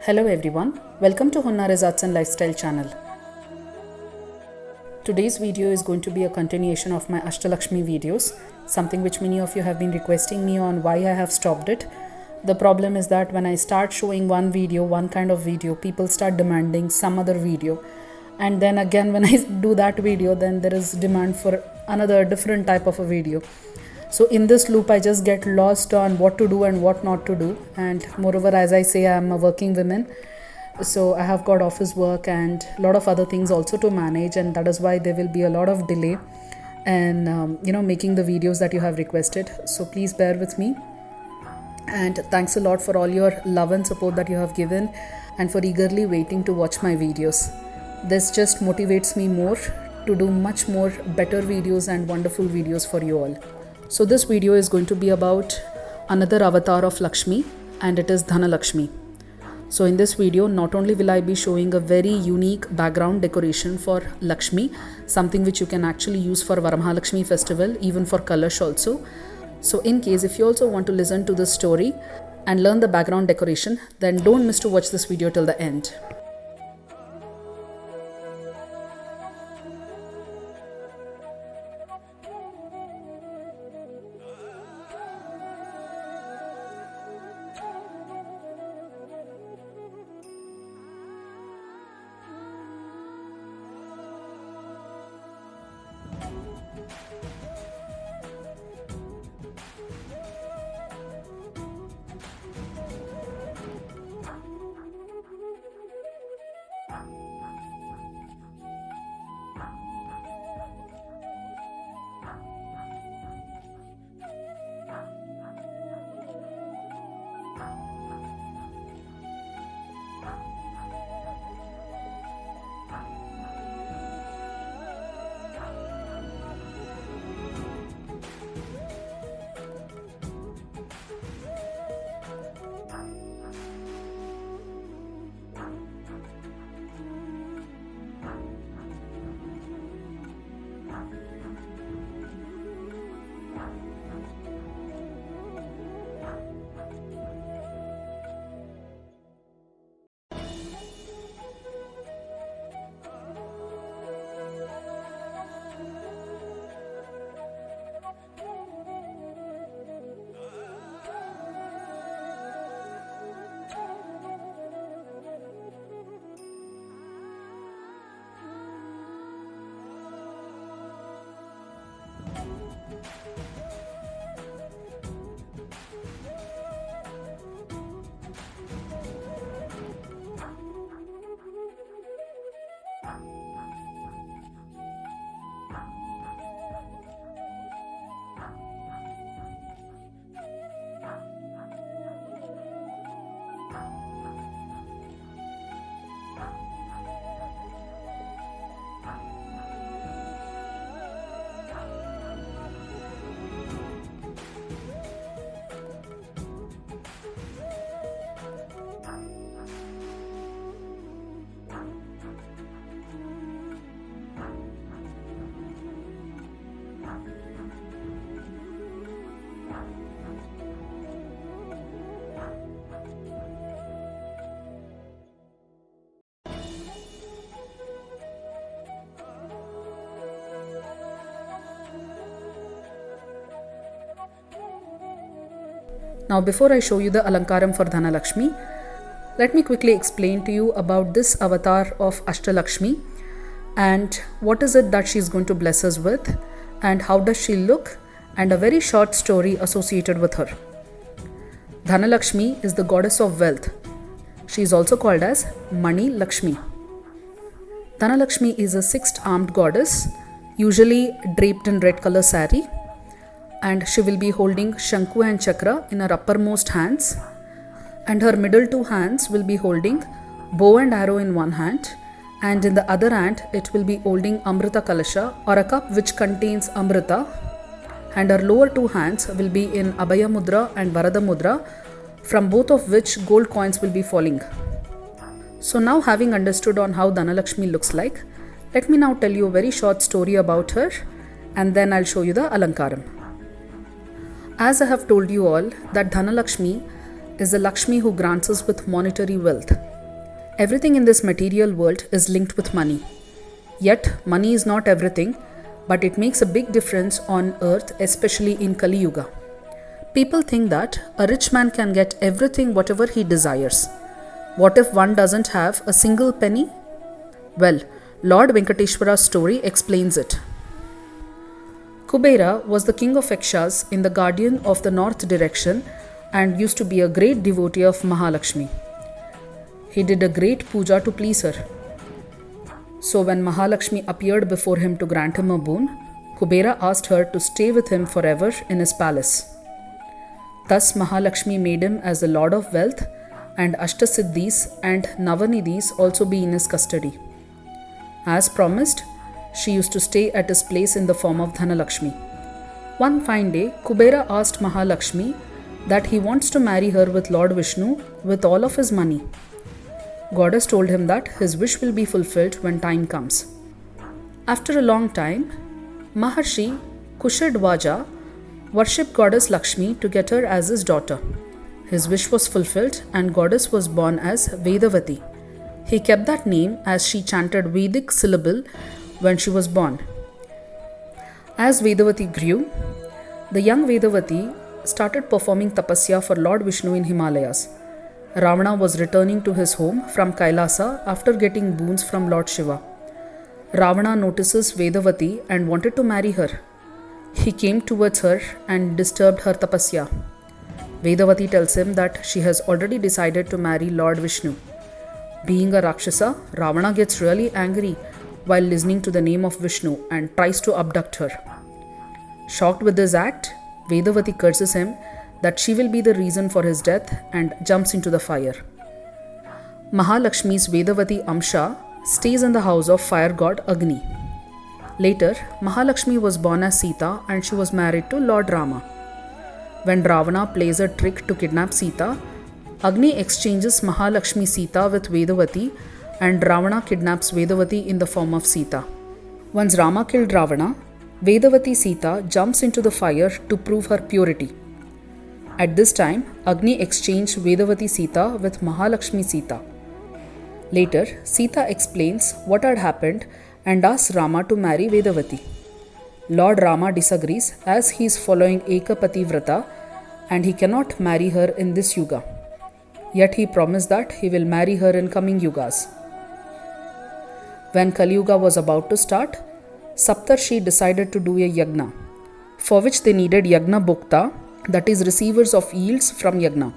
Hello everyone, welcome to Hunnar's Arts and Lifestyle channel. Today's video is going to be a continuation of my Ashtalakshmi videos, something which many of you have been requesting me on why I have stopped it. The problem is that when I start showing one kind of video, people start demanding some other video. And then again when I do that video, then there is demand for another different type of a video. So in this loop, I just get lost on what to do and what not to do. And moreover, as I say, I am a working woman. So I have got office work and a lot of other things also to manage. And that is why there will be a lot of delay in, making the videos that you have requested. So please bear with me. And thanks a lot for all your love and support that you have given and for eagerly waiting to watch my videos. This just motivates me more to do much more better videos and wonderful videos for you all. So this video is going to be about another avatar of Lakshmi, and it is Dhana Lakshmi. So in this video, not only will I be showing a very unique background decoration for Lakshmi, something which you can actually use for Varamahalakshmi festival, even for Kalash also. So in case if you also want to listen to this story and learn the background decoration, then don't miss to watch this video till the end. Now before I show you the Alankaram for Dhana Lakshmi, let me quickly explain to you about this avatar of Ashtalakshmi and what is it that she is going to bless us with and how does she look, and a very short story associated with her. Dhana Lakshmi is the goddess of wealth. She is also called as Mani Lakshmi. Dhana Lakshmi is a six-armed goddess, usually draped in red color saree, and she will be holding Shanku and Chakra in her uppermost hands, and her middle two hands will be holding bow and arrow in one hand, and in the other hand it will be holding Amrita Kalasha, or a cup which contains Amrita, and her lower two hands will be in Abhaya Mudra and Varada Mudra, from both of which gold coins will be falling. So now, having understood on how Dhana Lakshmi looks like, let me now tell you a very short story about her, and then I'll show you the Alankaram. As I have told you all that Dhana Lakshmi is a Lakshmi who grants us with monetary wealth. Everything in this material world is linked with money. Yet, money is not everything, but it makes a big difference on earth, especially in Kali Yuga. People think that a rich man can get everything whatever he desires. What if one doesn't have a single penny? Well, Lord Venkateshwara's story explains it. Kubera was the king of Yakshas in the guardian of the north direction and used to be a great devotee of Mahalakshmi. He did a great puja to please her. So when Mahalakshmi appeared before him to grant him a boon, Kubera asked her to stay with him forever in his palace. Thus Mahalakshmi made him as the Lord of Wealth, and Ashtasiddhis and Navanidhis also be in his custody. As promised, she used to stay at his place in the form of Dhana Lakshmi. One fine day, Kubera asked Mahalakshmi that he wants to marry her with Lord Vishnu with all of his money. Goddess told him that his wish will be fulfilled when time comes. After a long time, Maharshi Kushadwaja worshipped Goddess Lakshmi to get her as his daughter. His wish was fulfilled and Goddess was born as Vedavati. He kept that name as she chanted Vedic syllable when she was born. As Vedavati grew, the young Vedavati started performing tapasya for Lord Vishnu in Himalayas. Ravana was returning to his home from Kailasa after getting boons from Lord Shiva. Ravana notices Vedavati and wanted to marry her. He came towards her and disturbed her tapasya. Vedavati tells him that she has already decided to marry Lord Vishnu. Being a Rakshasa, Ravana gets really angry while listening to the name of Vishnu and tries to abduct her. Shocked with this act, Vedavati curses him that she will be the reason for his death and jumps into the fire. Mahalakshmi's Vedavati Amsha stays in the house of fire god Agni. Later, Mahalakshmi was born as Sita and she was married to Lord Rama. When Ravana plays a trick to kidnap Sita, Agni exchanges Mahalakshmi Sita with Vedavati and Ravana kidnaps Vedavati in the form of Sita. Once Rama killed Ravana, Vedavati Sita jumps into the fire to prove her purity. At this time, Agni exchanged Vedavati Sita with Mahalakshmi Sita. Later, Sita explains what had happened and asks Rama to marry Vedavati. Lord Rama disagrees as he is following Ekapati Vrata and he cannot marry her in this yuga. Yet he promised that he will marry her in coming yugas. When Kali Yuga was about to start, Saptarshi decided to do a yagna, for which they needed yagna bhokta, that is receivers of yields from yagna.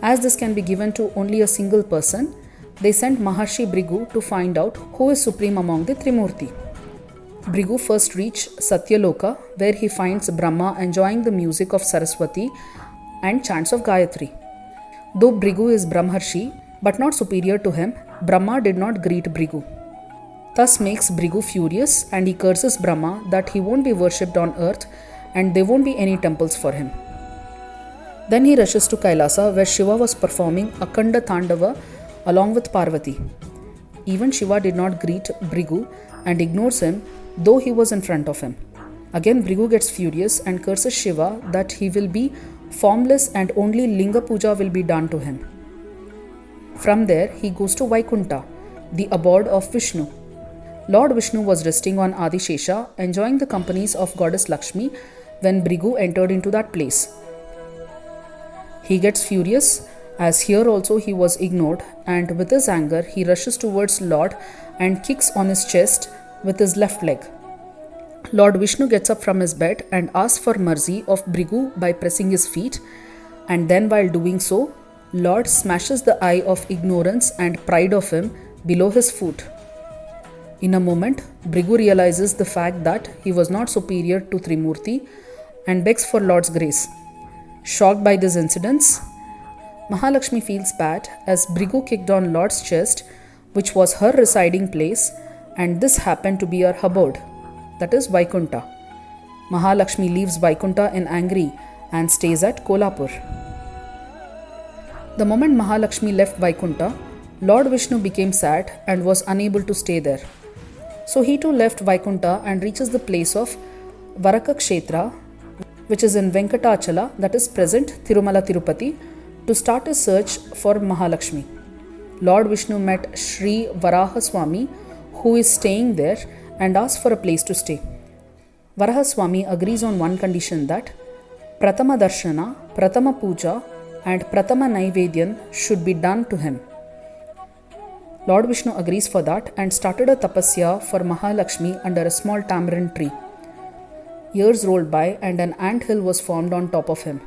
As this can be given to only a single person, they sent Maharshi Bhrigu to find out who is supreme among the Trimurti. Bhrigu first reached Satyaloka, where he finds Brahma enjoying the music of Saraswati and chants of Gayatri. Though Bhrigu is Brahmarshi, but not superior to him, Brahma did not greet Bhrigu. Thus makes Bhrigu furious and he curses Brahma that he won't be worshipped on earth and there won't be any temples for him. Then he rushes to Kailasa, where Shiva was performing Akhanda Tandava along with Parvati. Even Shiva did not greet Bhrigu and ignores him, though he was in front of him. Again Bhrigu gets furious and curses Shiva that he will be formless and only Linga Puja will be done to him. From there he goes to Vaikunta, the abode of Vishnu. Lord Vishnu was resting on Adishesha, enjoying the companies of Goddess Lakshmi when Bhrigu entered into that place. He gets furious as here also he was ignored, and with his anger he rushes towards Lord and kicks on his chest with his left leg. Lord Vishnu gets up from his bed and asks for mercy of Bhrigu by pressing his feet, and then while doing so, Lord smashes the eye of ignorance and pride of him below his foot. In a moment, Bhrigu realizes the fact that he was not superior to Trimurti and begs for Lord's grace. Shocked by these incidents, Mahalakshmi feels bad as Bhrigu kicked on Lord's chest, which was her residing place, and this happened to be her abode, that is Vaikunta. Mahalakshmi leaves Vaikunta in angry and stays at Kolhapur. The moment Mahalakshmi left Vaikunta, Lord Vishnu became sad and was unable to stay there. So he too left Vaikunta and reaches the place of Varaka Kshetra, which is in Venkatachala, that is present Tirumala Tirupati, to start a search for Mahalakshmi. Lord Vishnu met Sri Varaha Swamy, who is staying there, and asked for a place to stay. Varaha Swamy agrees on one condition, that Pratama Darshana, Pratama Puja and Pratama Naivedyan should be done to him. Lord Vishnu agrees for that and started a tapasya for Mahalakshmi under a small tamarind tree. Years rolled by and an ant hill was formed on top of him.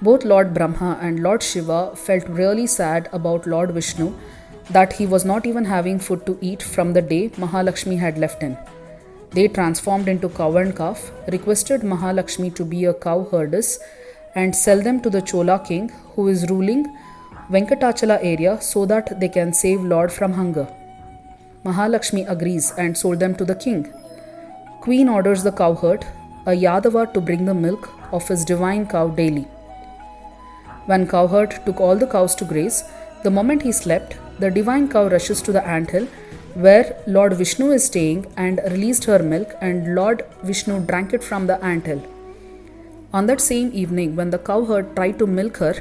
Both Lord Brahma and Lord Shiva felt really sad about Lord Vishnu, that he was not even having food to eat from the day Mahalakshmi had left him. They transformed into cow and calf, requested Mahalakshmi to be a cow herdess and sell them to the Chola king who is ruling Venkatachala area so that they can save Lord from hunger. Mahalakshmi agrees and sold them to the king. Queen orders the cowherd, a Yadava, to bring the milk of his divine cow daily. When cowherd took all the cows to graze, the moment he slept, the divine cow rushes to the anthill where Lord Vishnu is staying and released her milk, and Lord Vishnu drank it from the anthill. On that same evening, when the cowherd tried to milk her,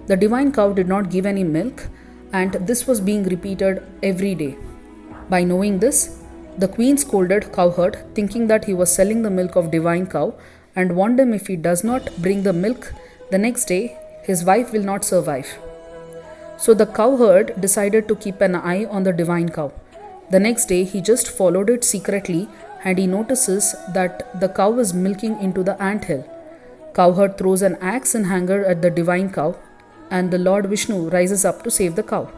the divine cow did not give any milk, and this was being repeated every day. By knowing this, the queen scolded cowherd, thinking that he was selling the milk of divine cow, and warned him if he does not bring the milk the next day, his wife will not survive. So the cowherd decided to keep an eye on the divine cow. The next day, he just followed it secretly, and he notices that the cow is milking into the anthill. Cowherd throws an axe in anger at the divine cow, and the Lord Vishnu rises up to save the cow.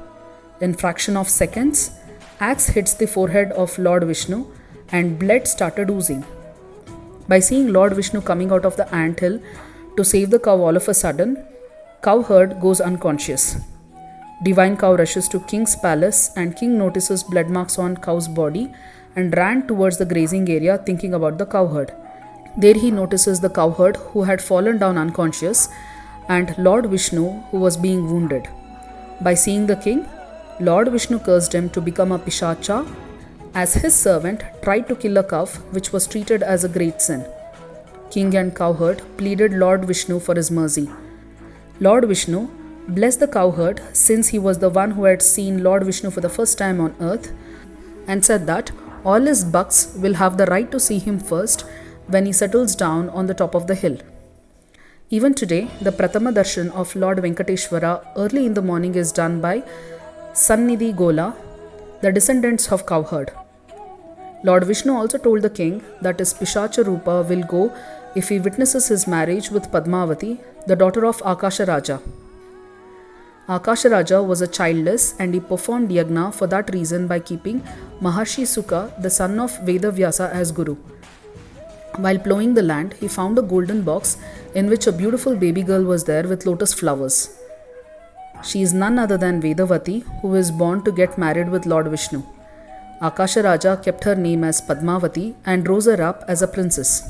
In fraction of seconds, axe hits the forehead of Lord Vishnu and blood started oozing. By seeing Lord Vishnu coming out of the anthill to save the cow all of a sudden, cowherd goes unconscious. Divine cow rushes to king's palace, and king notices blood marks on cow's body and ran towards the grazing area thinking about the cowherd. There he notices the cowherd who had fallen down unconscious and Lord Vishnu who was being wounded. By seeing the king, Lord Vishnu cursed him to become a pishacha, as his servant tried to kill a calf which was treated as a great sin. King and cowherd pleaded Lord Vishnu for his mercy. Lord Vishnu blessed the cowherd, since he was the one who had seen Lord Vishnu for the first time on earth, and said that all his bucks will have the right to see him first when he settles down on the top of the hill. Even today, the Pratama Darshan of Lord Venkateshwara early in the morning is done by Sannidhi Gola, the descendants of cowherd. Lord Vishnu also told the king that his Pishacha Rupa will go if he witnesses his marriage with Padmavati, the daughter of Akasha Raja. Akasha Raja was a childless, and he performed yagna for that reason by keeping Maharshi Sukha, the son of Vedavyasa, as guru. While plowing the land, he found a golden box in which a beautiful baby girl was there with lotus flowers. She is none other than Vedavati, who is born to get married with Lord Vishnu. Akasha Raja kept her name as Padmavati and rose her up as a princess.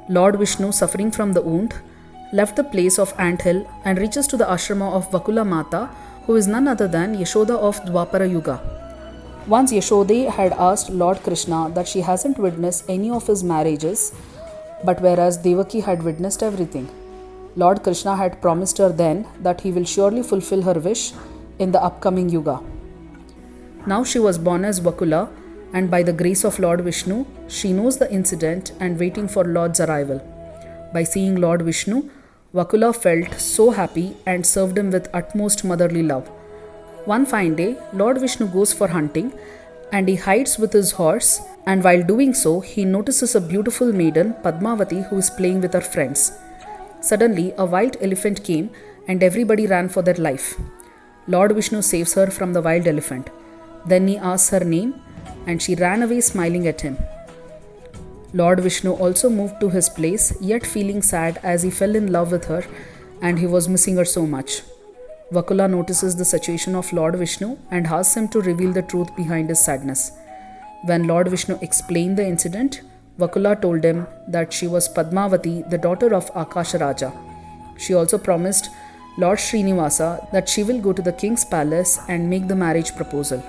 Lord Vishnu, suffering from the wound, left the place of anthill and reaches to the ashrama of Vakula Mata, who is none other than Yashoda of Dwapara Yuga. Once Yashode had asked Lord Krishna that she hasn't witnessed any of his marriages, but whereas Devaki had witnessed everything. Lord Krishna had promised her then that he will surely fulfill her wish in the upcoming Yuga. Now she was born as Vakula, and by the grace of Lord Vishnu, she knows the incident and waiting for Lord's arrival. By seeing Lord Vishnu, Vakula felt so happy and served him with utmost motherly love. One fine day, Lord Vishnu goes for hunting and he hides with his horse, and while doing so, he notices a beautiful maiden, Padmavati, who is playing with her friends. Suddenly, a wild elephant came and everybody ran for their life. Lord Vishnu saves her from the wild elephant. Then he asks her name and she ran away smiling at him. Lord Vishnu also moved to his place, yet feeling sad as he fell in love with her and he was missing her so much. Vakula notices the situation of Lord Vishnu and asks him to reveal the truth behind his sadness. When Lord Vishnu explained the incident, Vakula told him that she was Padmavati, the daughter of Akasha Raja. She also promised Lord Srinivasa that she will go to the king's palace and make the marriage proposal.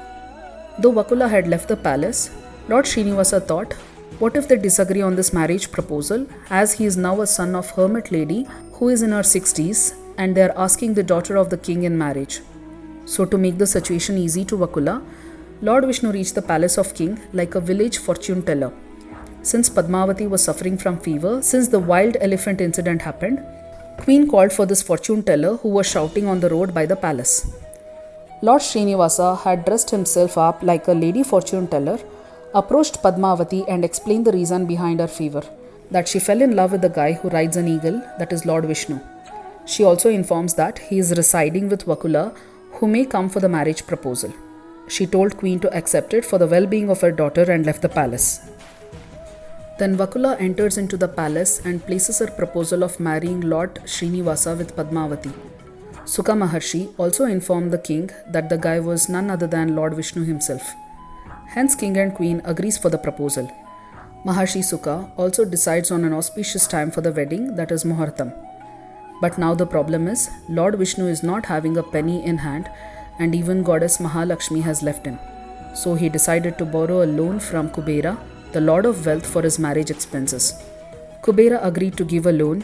Though Vakula had left the palace, Lord Srinivasa thought, what if they disagree on this marriage proposal, as he is now a son of hermit lady who is in her 60s and they are asking the daughter of the king in marriage. So to make the situation easy to Vakula, Lord Vishnu reached the palace of king like a village fortune teller. Since Padmavati was suffering from fever, since the wild elephant incident happened, Queen called for this fortune teller who was shouting on the road by the palace. Lord Srinivasa had dressed himself up like a lady fortune teller, approached Padmavati and explained the reason behind her fever, that she fell in love with the guy who rides an eagle, that is Lord Vishnu. She also informs that he is residing with Vakula, who may come for the marriage proposal. She told Queen to accept it for the well-being of her daughter and left the palace. Then Vakula enters into the palace and places her proposal of marrying Lord Srinivasa with Padmavati. Sukha Maharshi also informed the king that the guy was none other than Lord Vishnu himself. Hence king and queen agrees for the proposal. Maharshi Sukha also decides on an auspicious time for the wedding, that is Muhartam. But now the problem is, Lord Vishnu is not having a penny in hand and even goddess Mahalakshmi has left him. So he decided to borrow a loan from Kubera, the lord of wealth, for his marriage expenses. Kubera agreed to give a loan,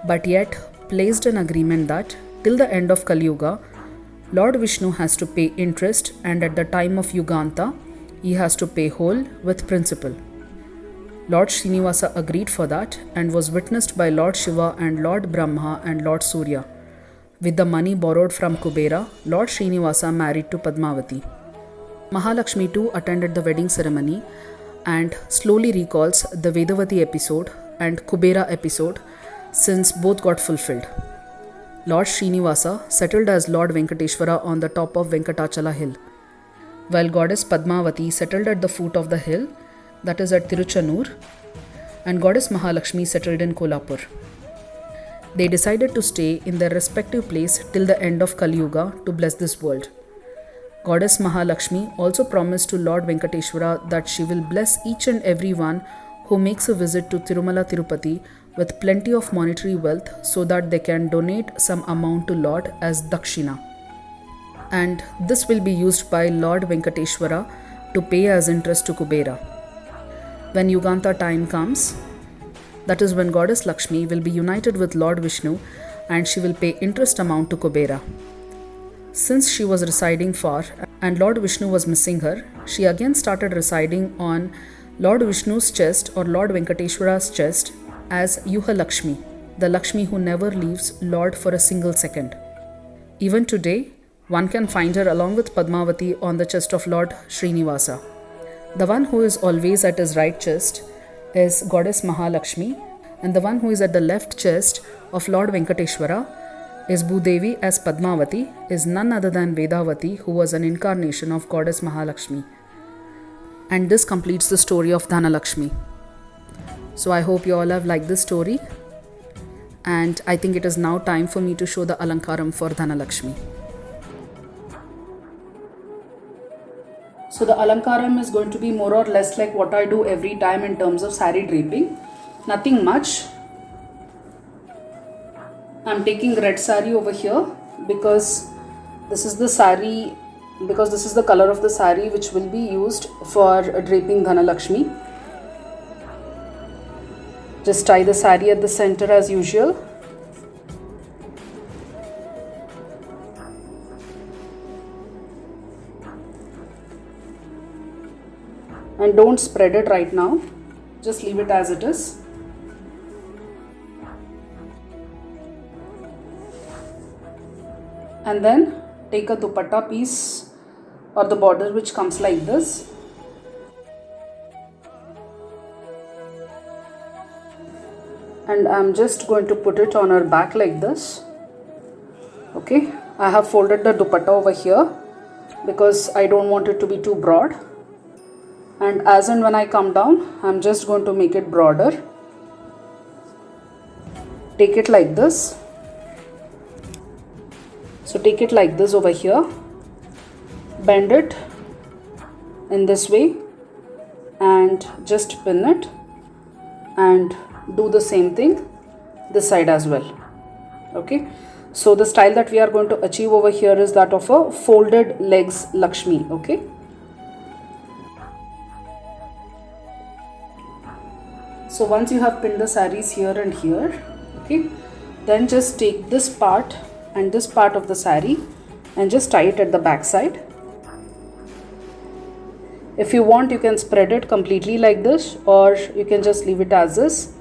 but yet placed an agreement that till the end of Kali Yuga, Lord Vishnu has to pay interest, and at the time of Yuganta, he has to pay whole with principal. Lord Srinivasa agreed for that and was witnessed by Lord Shiva and Lord Brahma and Lord Surya. With the money borrowed from Kubera, Lord Srinivasa married to Padmavati. Mahalakshmi too attended the wedding ceremony and slowly recalls the Vedavati episode and Kubera episode, since both got fulfilled. Lord Srinivasa settled as Lord Venkateshwara on the top of Venkatachala hill, while goddess Padmavati settled at the foot of the hill, that is at Tiruchanur, and goddess Mahalakshmi settled in Kolhapur. They decided to stay in their respective place till the end of Kali Yuga to bless this world. Goddess Mahalakshmi also promised to Lord Venkateshwara that she will bless each and every one who makes a visit to Tirumala Tirupati with plenty of monetary wealth, so that they can donate some amount to Lord as Dakshina. And this will be used by Lord Venkateshwara to pay as interest to Kubera. When Yuganta time comes, that is when goddess Lakshmi will be united with Lord Vishnu and she will pay interest amount to Kubera. Since she was residing far and Lord Vishnu was missing her, she again started residing on Lord Vishnu's chest or Lord Venkateshwara's chest as Yuha Lakshmi, the Lakshmi who never leaves Lord for a single second. Even today, one can find her along with Padmavati on the chest of Lord Srinivasa. The one who is always at his right chest is goddess Mahalakshmi, and the one who is at the left chest of Lord Venkateshwara is Bhudevi as Padmavati, is none other than Vedavati, who was an incarnation of goddess Mahalakshmi. And this completes the story of Dhana Lakshmi. So I hope you all have liked this story, and I think it is now time for me to show the Alankaram for Dhana Lakshmi. So the Alankaram is going to be more or less like what I do every time in terms of saree draping. Nothing much. I'm taking red saree over here because this is the saree, because this is the color of the saree which will be used for draping Dhana Lakshmi. Just tie the saree at the center as usual. And don't spread it right now, just leave it as it is. And then take a dupatta piece or the border which comes like this. And I'm just going to put it on her back like this. Okay, I have folded the dupatta over here because I don't want it to be too broad. And as and when I come down, I'm just going to make it broader. Take it like this. So take it like this over here. Bend it in this way and just pin it, and do the same thing this side as well. Okay, so the style that we are going to achieve over here is that of a folded legs Lakshmi. Okay. So once you have pinned the sarees here and here, okay, then just take this part and this part of the saree and just tie it at the back side. If you want, you can spread it completely like this, or you can just leave it as is.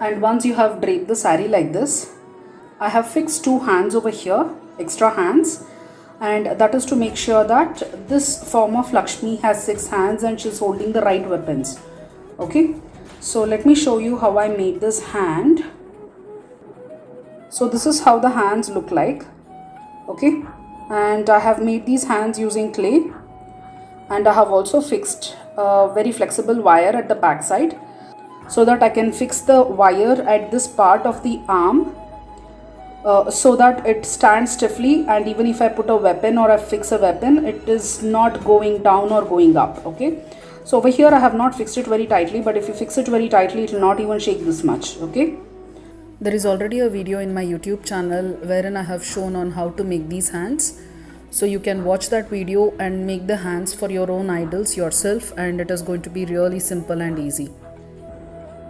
And once you have draped the saree like this, I have fixed 2 hands over here, extra hands, and that is to make sure that this form of Lakshmi has 6 hands and she's holding the right weapons. Okay, so let me show you how I made this hand. So this is how the hands look like. Okay, and I have made these hands using clay, and I have also fixed a very flexible wire at the back side, so that I can fix the wire at this part of the arm so that it stands stiffly, and even if I put a weapon or I fix a weapon, it is not going down or going up. Okay, so over here I have not fixed it very tightly, but if you fix it very tightly, it will not even shake this much. Okay, there is already a video in my YouTube channel wherein I have shown on how to make these hands, so you can watch that video and make the hands for your own idols yourself, and it is going to be really simple and easy.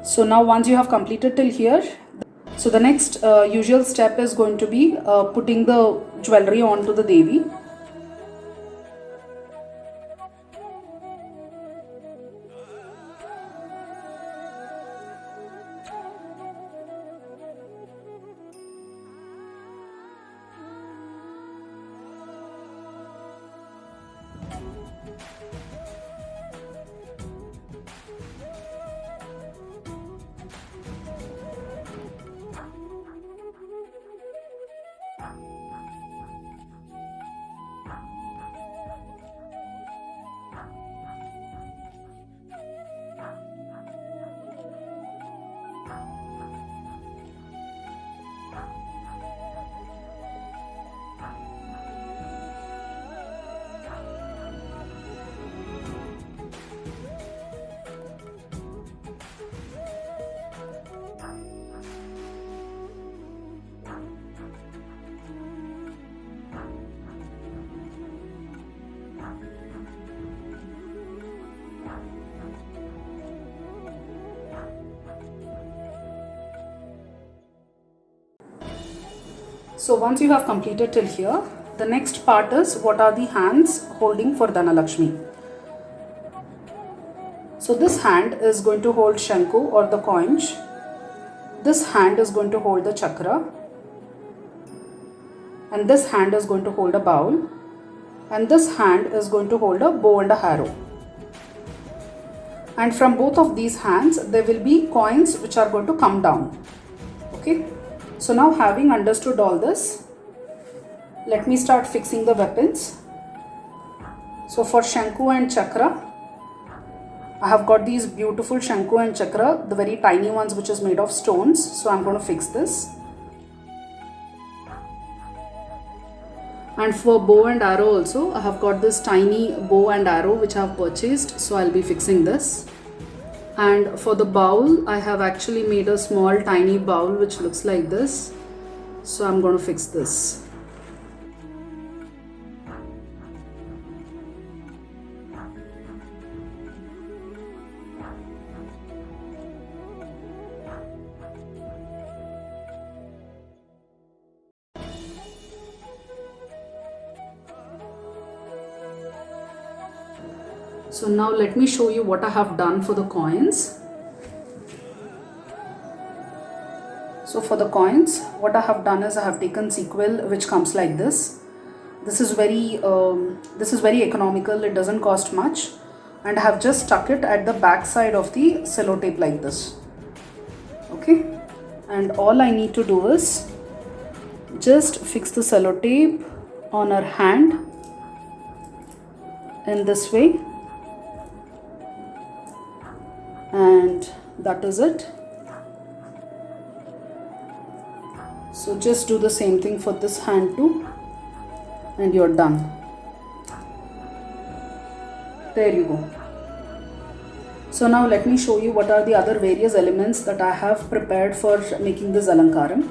So now once you have completed till here, so the next usual step is going to be putting the jewelry onto the Devi. So once you have completed till here, the next part is what are the hands holding for Dhana Lakshmi. So this hand is going to hold Shanku or the conch. This hand is going to hold the chakra. And this hand is going to hold a bowl. And this hand is going to hold a bow and a arrow. And from both of these hands, there will be coins which are going to come down. Okay. So now, having understood all this, let me start fixing the weapons. So for Shanku and Chakra, I have got these beautiful Shanku and Chakra, the very tiny ones which is made of stones. So I'm going to fix this. And for bow and arrow also, I have got this tiny bow and arrow which I have purchased. So I'll be fixing this. And for the bowl, I have actually made a small tiny bowl which looks like this. So I'm going to fix this. So now let me show you what I have done for the coins. So for the coins, what I have done is I have taken sequel which comes like this. This is very economical. It doesn't cost much, and I have just stuck it at the back side of the sellotape like this. Okay, and all I need to do is just fix the sellotape on our hand in this way. And that is it. So just do the same thing for this hand too, and you're done. There you go. So now let me show you what are the other various elements that I have prepared for making this alankaram.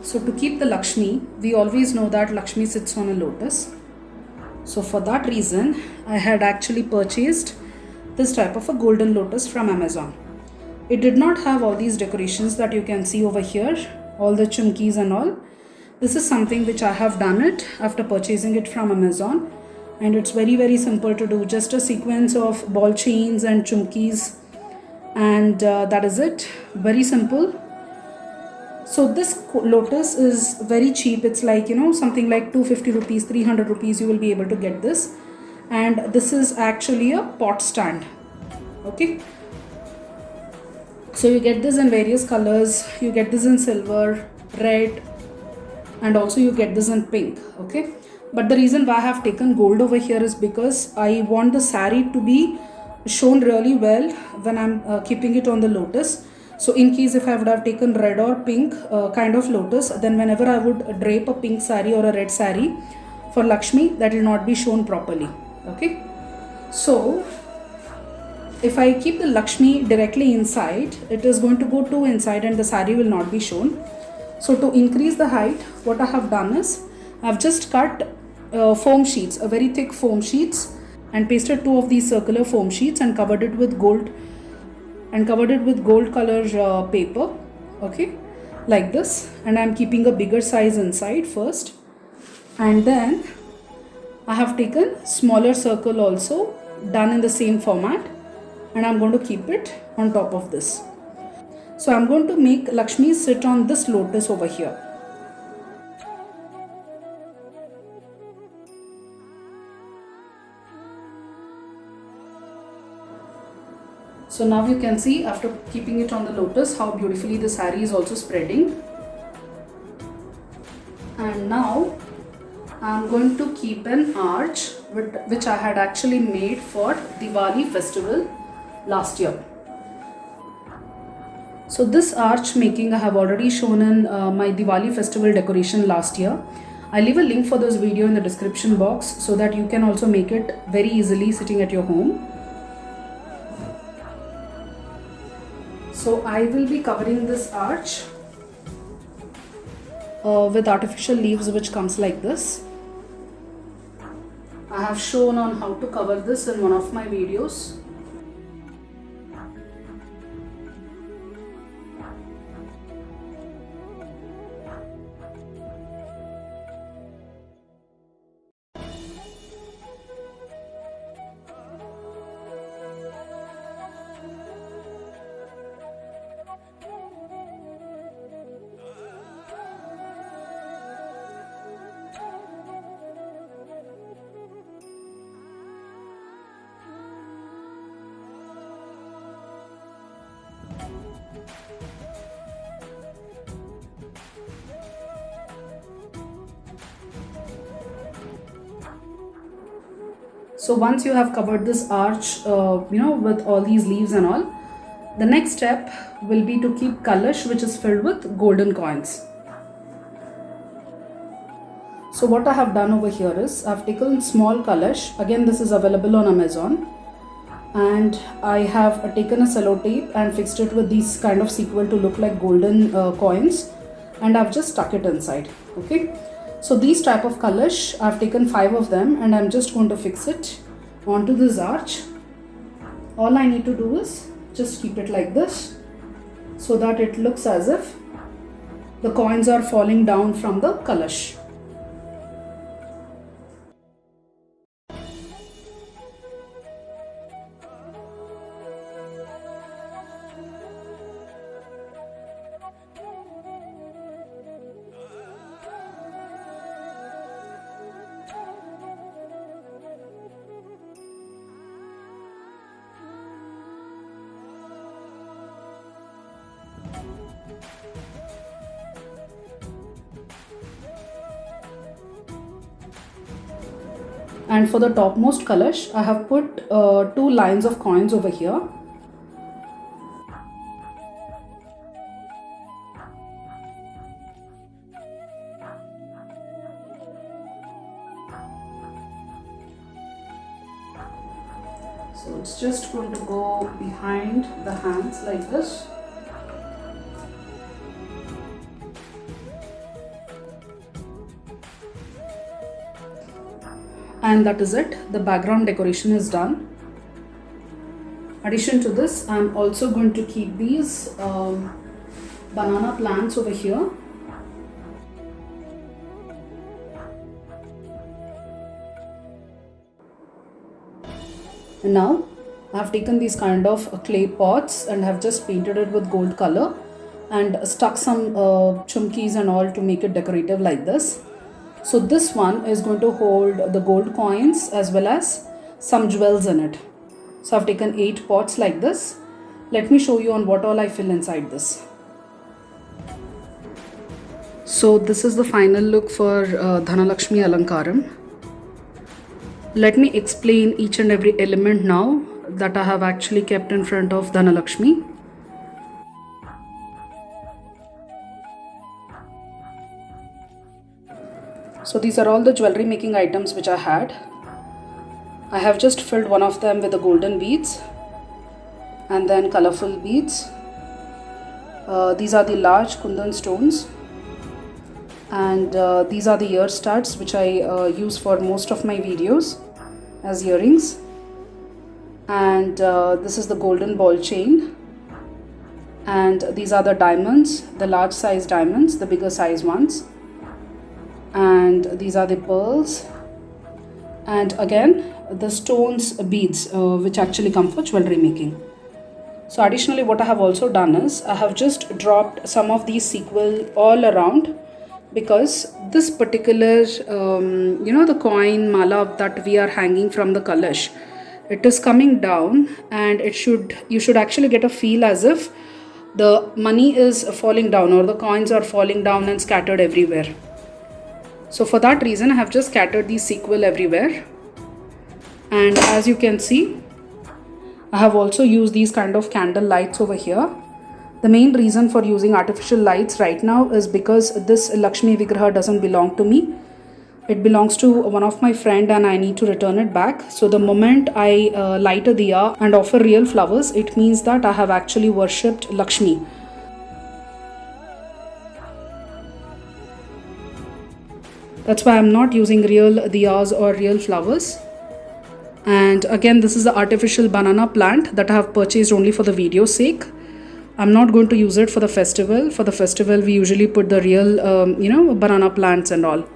So to keep the Lakshmi, we always know that Lakshmi sits on a lotus. So for that reason, I had actually purchased this type of a golden lotus from Amazon. It did not have all these decorations that you can see over here, all the chumkis and all. This is something which I have done it after purchasing it from Amazon. And it's very simple to do, just a sequence of ball chains and chumkis, and that is it. Very simple. So this lotus is very cheap. It's like, something like 250 rupees, 300 rupees you will be able to get this. And this is actually a pot stand. Okay. So you get this in various colors. You get this in silver, red, and also you get this in pink. Okay. But the reason why I have taken gold over here is because I want the saree to be shown really well when I'm keeping it on the lotus. So in case if I would have taken red or pink kind of lotus, then whenever I would drape a pink saree or a red saree for Lakshmi, that will not be shown properly. Okay. So if I keep the Lakshmi directly inside, it is going to go too inside and the saree will not be shown. So to increase the height, what I have done is I have just cut foam sheets, a very thick foam sheets, and pasted 2 of these circular foam sheets and covered it with gold color paper. Okay, like this. And I'm keeping a bigger size inside first, and then I have taken smaller circle also done in the same format, and I'm going to keep it on top of this. So I'm going to make Lakshmi sit on this lotus over here. So now you can see, after keeping it on the lotus, how beautifully the saree is also spreading. And now I'm going to keep an arch which I had actually made for Diwali festival last year. So this arch making I have already shown in my Diwali festival decoration last year. I'll leave a link for this video in the description box so that you can also make it very easily sitting at your home. So I will be covering this arch with artificial leaves which comes like this. I have shown on how to cover this in one of my videos. So once you have covered this arch, with all these leaves and all, the next step will be to keep Kalash, which is filled with golden coins. So what I have done over here is, I've taken small Kalash. Again, this is available on Amazon. And I have taken a sellotape and fixed it with these kind of sequel to look like golden coins. And I've just stuck it inside. Okay. So these type of Kalash, I've taken 5 of them and I'm just going to fix it onto this arch. All I need to do is just keep it like this so that it looks as if the coins are falling down from the Kalash. And for the topmost Kalash, I have put 2 lines of coins over here. So it's just going to go behind the hands like this. And that is it. The background decoration is done. Addition to this, I'm also going to keep these banana plants over here. And now I have taken these kind of clay pots and have just painted it with gold color and stuck some chumkis and all to make it decorative like this. So this one is going to hold the gold coins as well as some jewels in it. So I've taken 8 pots like this. Let me show you on what all I fill inside this. So this is the final look for Dhana Lakshmi Alankaram. Let me explain each and every element now that I have actually kept in front of Dhana Lakshmi. So these are all the jewelry making items which I had. I have just filled one of them with the golden beads and then colorful beads. These are the large kundan stones, and these are the ear studs which I use for most of my videos as earrings. And this is the golden ball chain, and these are the diamonds, the large size diamonds, the bigger size ones, and these are the pearls, and again the stones beads which actually come for jewelry making. So additionally, what I have also done is I have just dropped some of these sequins all around, because this particular the coin mala that we are hanging from the Kalash, it is coming down, and you should actually get a feel as if the money is falling down or the coins are falling down and scattered everywhere. So for that reason I have just scattered these sequins everywhere. And as you can see, I have also used these kind of candle lights over here. The main reason for using artificial lights right now is because this Lakshmi Vigraha doesn't belong to me. It belongs to one of my friend and I need to return it back. So the moment I light a diya and offer real flowers, it means that I have actually worshipped Lakshmi. That's why I'm not using real diyas or real flowers. And again, this is the artificial banana plant that I have purchased only for the video's sake. I'm not going to use it for the festival. For the festival, we usually put the real, banana plants and all.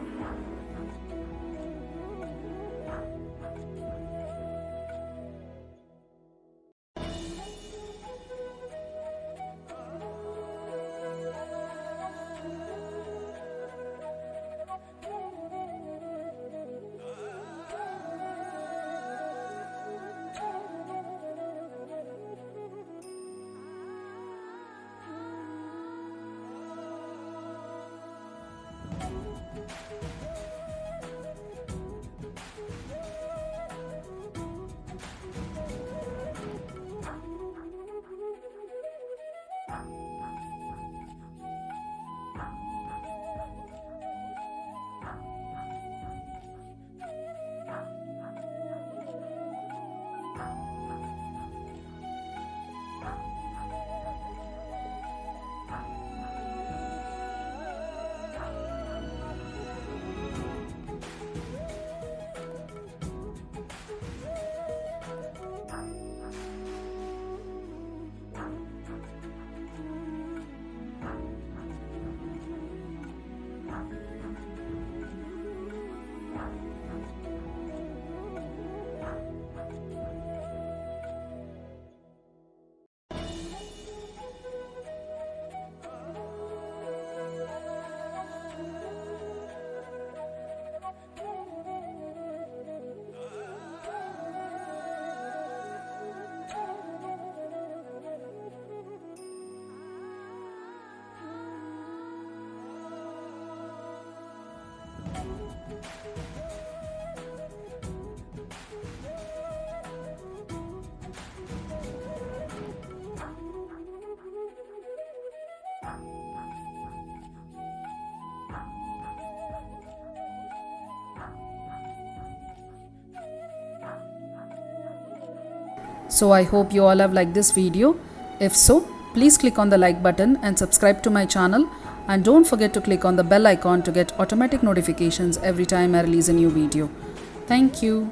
So I hope you all have liked this video. If so, please click on the like button and subscribe to my channel, and don't forget to click on the bell icon to get automatic notifications every time I release a new video. Thank you.